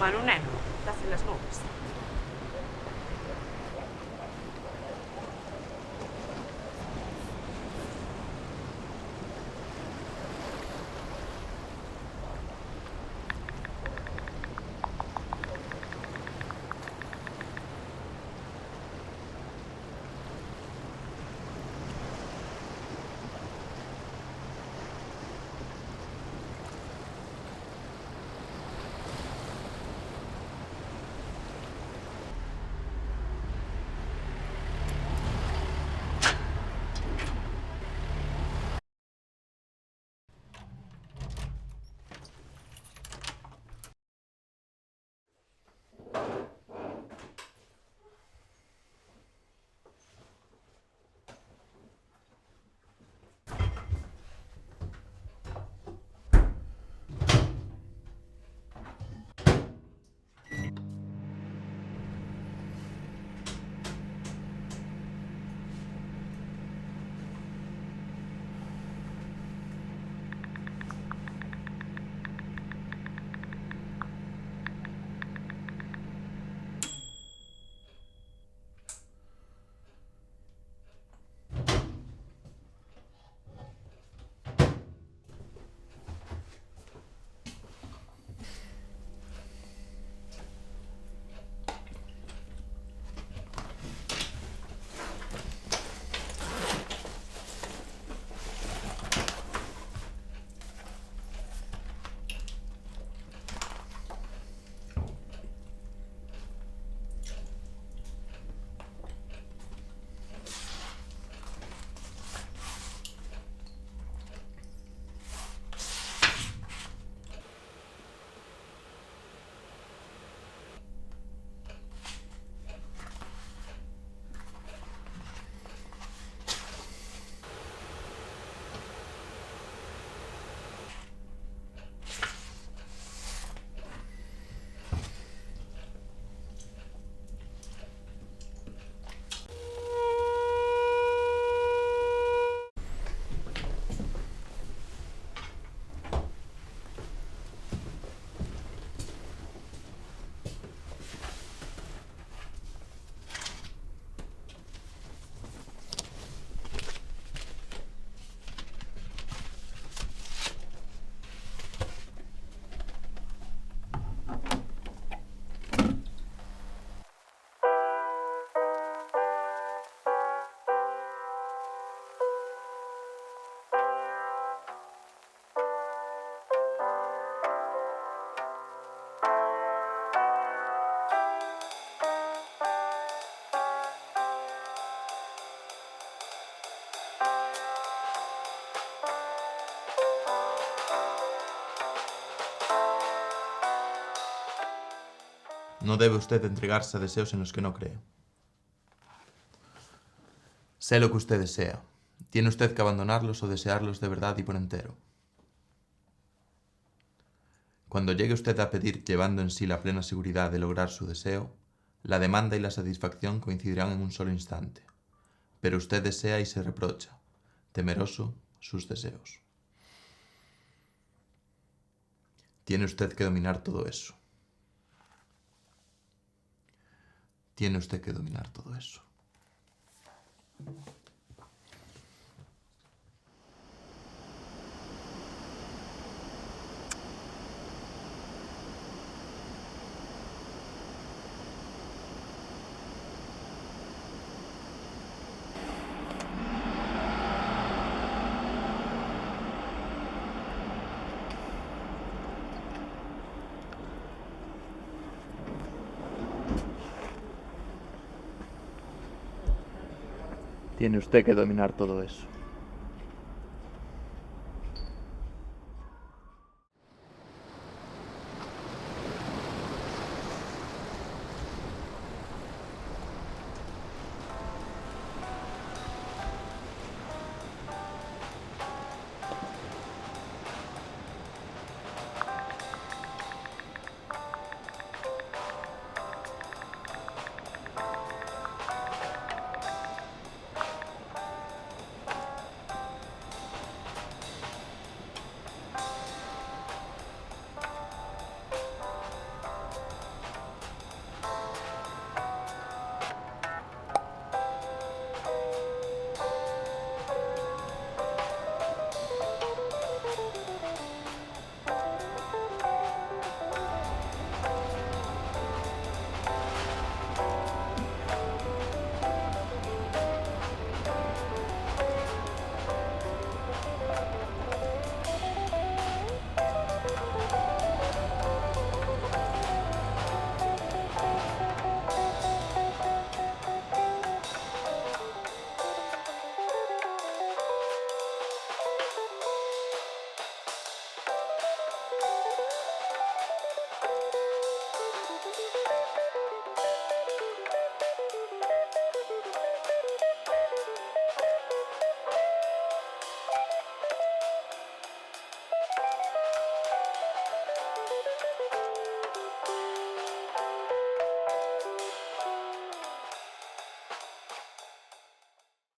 Manu negro, estás en las nubes. No debe usted entregarse a deseos en los que no cree. Sé lo que usted desea. Tiene usted que abandonarlos o desearlos de verdad y por entero. Cuando llegue usted a pedir llevando en sí la plena seguridad de lograr su deseo, la demanda y la satisfacción coincidirán en un solo instante. Pero usted desea y se reprocha, temeroso, sus deseos. Tiene usted que dominar todo eso. Tiene usted que dominar todo eso. Tiene usted que dominar todo eso.